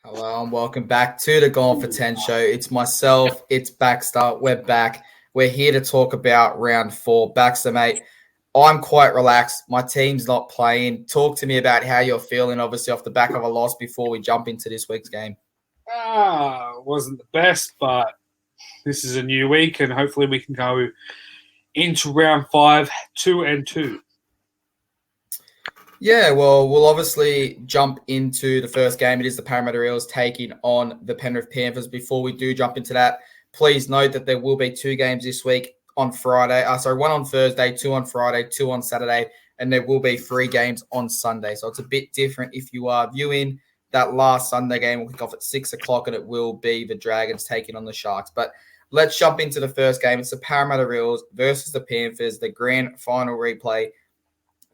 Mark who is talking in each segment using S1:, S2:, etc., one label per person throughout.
S1: Hello and welcome back to the Gone for 10 show. It's myself, it's Baxter. We're back. We're here to talk about round 4. Baxter, mate, I'm quite relaxed. My team's not playing. Talk to me about how you're feeling, obviously, off the back of a loss before we jump into this week's game.
S2: Wasn't the best, but this is a new week and hopefully we can go into round 5, 2-2.
S1: Yeah, well, we'll obviously jump into the first game. It is the Parramatta Eels taking on the Penrith Panthers. Before we do jump into that, please note that there will be 2 games this week on Friday. One on Thursday, 2 on Friday, 2 on Saturday, and there will be 3 games on Sunday. So it's a bit different if you are viewing that last Sunday game. We'll kick off at 6 o'clock, and it will be the Dragons taking on the Sharks. But let's jump into the first game. It's the Parramatta Eels versus the Panthers, the grand final replay.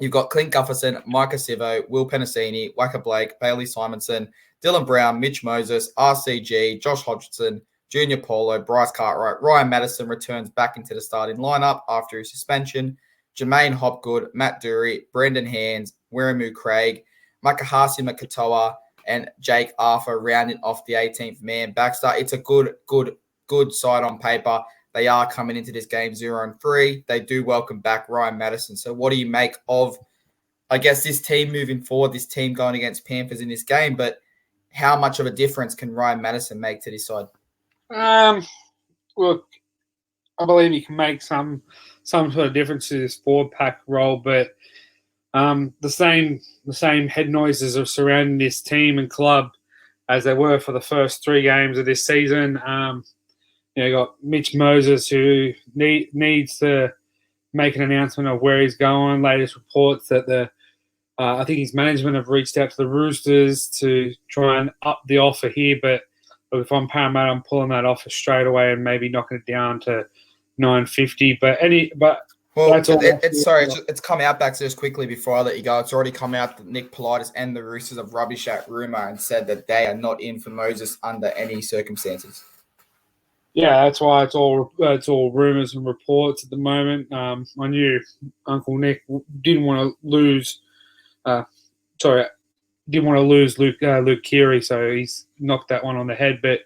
S1: You've got Clint Gufferson, Micah Sivo, Will Penasini, Wacka Blake, Bailey Simonson, Dylan Brown, Mitch Moses, RCG, Josh Hodgson, Junior Paulo, Bryce Cartwright, Ryan Madison returns back into the starting lineup after his suspension, Jermaine Hopgood, Matt Dury, Brendan Hands, Wiramu Craig, Makahasi Makatoa, and Jake Arthur rounding off the 18th man. Baxter, it's a good side on paper. They are coming into this game 0-3. They do welcome back Ryan Madison. So what do you make of, I guess, this team moving forward, this team going against Panthers in this game, but how much of a difference can Ryan Madison make to this side?
S2: Look, I believe he can make some sort of difference to this forward pack role, but the same head noises are surrounding this team and club as they were for the first 3 games of this season. You got Mitch Moses, who needs to make an announcement of where he's going. Latest reports that I think his management have reached out to the Roosters to try and up the offer here. But if I'm Parramatta, I'm pulling that offer straight away and maybe knocking it down to $950.
S1: It's come out back just quickly before I let you go. It's already come out that Nick Politis and the Roosters have rubbish that rumor and said that they are not in for Moses under any circumstances.
S2: Yeah, that's why it's all rumors and reports at the moment. I knew Uncle Nick didn't want to lose. Didn't want to lose Luke Keary, so he's knocked that one on the head. But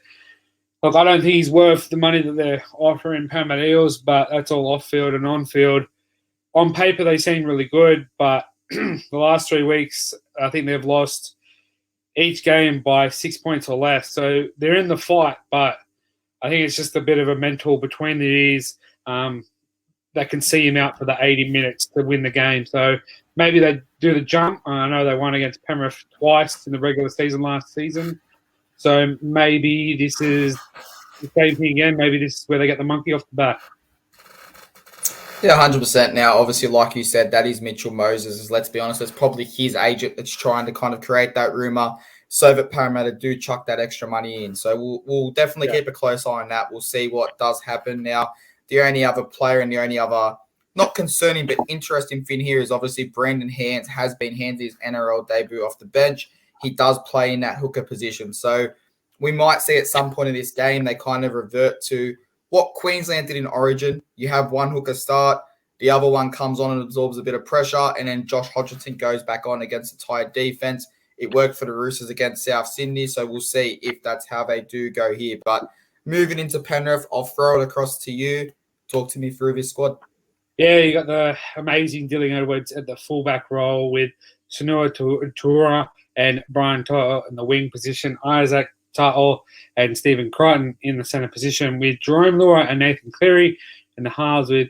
S2: look, I don't think he's worth the money that they're offering Parramatta Eels. But that's all off field and on field. On paper, they seem really good, but the last 3 weeks, I think they've lost each game by 6 points or less. So they're in the fight, but I think it's just a bit of a mental between the ears that can see him out for the 80 minutes to win the game. So maybe they do the jump. I know they won against Penrith twice in the regular season last season. So maybe this is the same thing again. Maybe this is where they get the monkey off the back.
S1: Yeah, 100%. Now, obviously, like you said, that is Mitchell Moses. Let's be honest, it's probably his agent that's trying to kind of create that rumor so that Parramatta do chuck that extra money in. So we'll definitely keep a close eye on that. We'll see what does happen. Now, the only other player and the only other, not concerning but interesting thing here is obviously Brendan Hands has been handed his NRL debut off the bench. He does play in that hooker position. So we might see at some point in this game they kind of revert to what Queensland did in Origin. You have one hooker start, the other one comes on and absorbs a bit of pressure, and then Josh Hodgson goes back on against the tired defense. It worked for the Roosters against South Sydney, so we'll see if that's how they do go here. But moving into Penrith, I'll throw it across to you. Talk to me through this squad.
S2: Yeah, you got the amazing Dylan Edwards at the fullback role with Sunua Tura and Brian To'o in the wing position, Isaac Ta'o and Stephen Crichton in the centre position with Jerome Lua and Nathan Cleary in the halves with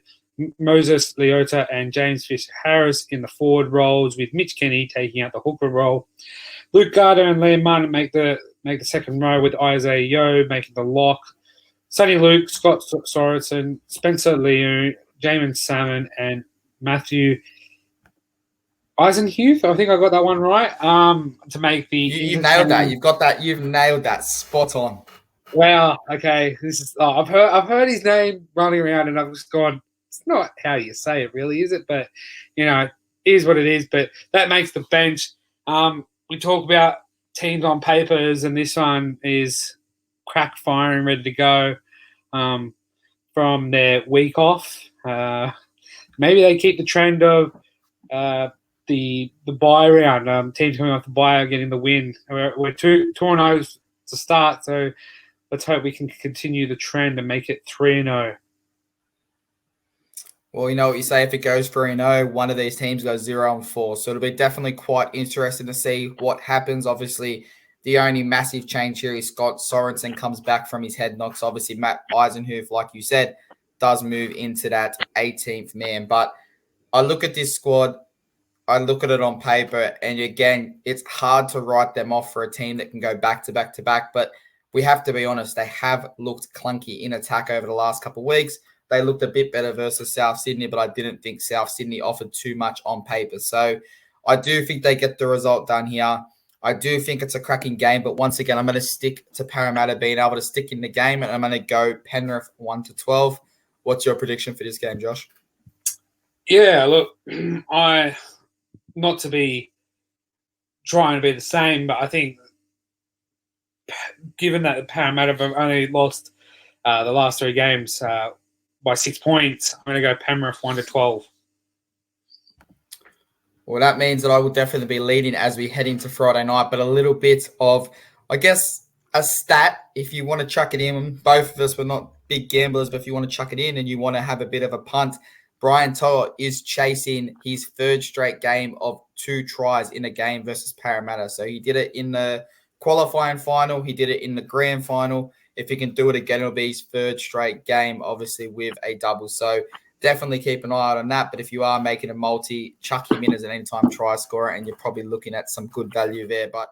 S2: Moses Leota and James Fisher-Harris in the forward roles with Mitch Kenny taking out the hooker role. Luke Garter and Liam Martin make the second row with Isaiah Yeo making the lock. Sonny Luke, Scott Sorensen, Spencer Liu, Jamin Salmon and Matthew Eisenhuth. I think I got that one right. To make the
S1: you nailed that. You've nailed that. Spot on.
S2: Wow. Okay. This is. I've heard his name running around, and I've just gone. It's not how you say it, really, is it? But it is what it is. But that makes the bench. We talk about teams on papers, and this one is crack firing, ready to go from their week off. Maybe they keep the trend of the bye round. Teams coming off the bye are getting the win. We're 2-0 to start. So let's hope we can continue the trend and make it 3-0.
S1: Well, you know what you say, if it goes 3-0, one of these teams goes 0-4. So it'll be definitely quite interesting to see what happens. Obviously, the only massive change here is Scott Sorensen comes back from his head knocks. Obviously, Matt Eisenhuth, like you said, does move into that 18th man. But I look at this squad, I look at it on paper, and again, it's hard to write them off for a team that can go back to back to back. But we have to be honest, they have looked clunky in attack over the last couple of weeks. They looked a bit better versus South Sydney, but I didn't think South Sydney offered too much on paper. So I do think they get the result done here. I do think it's a cracking game, but once again, I'm going to stick to Parramatta being able to stick in the game, and I'm going to go Penrith 1-12. What's your prediction for this game, Josh?
S2: Yeah, look, not to be trying to be the same, but I think given that Parramatta have only lost the last 3 games by 6 points, I'm going to go Penrith 1-12.
S1: Well, that means that I will definitely be leading as we head into Friday night, but a little bit of, I guess, a stat, if you want to chuck it in. Both of us were not big gamblers, but if you want to chuck it in and you want to have a bit of a punt, Brian To'o is chasing his 3rd straight game of 2 tries in a game versus Parramatta. So he did it in the qualifying final. He did it in the grand final. If he can do it again, it'll be his 3rd straight game, obviously with a double. So definitely keep an eye out on that. But if you are making a multi, chuck him in as an anytime try scorer, and you're probably looking at some good value there. But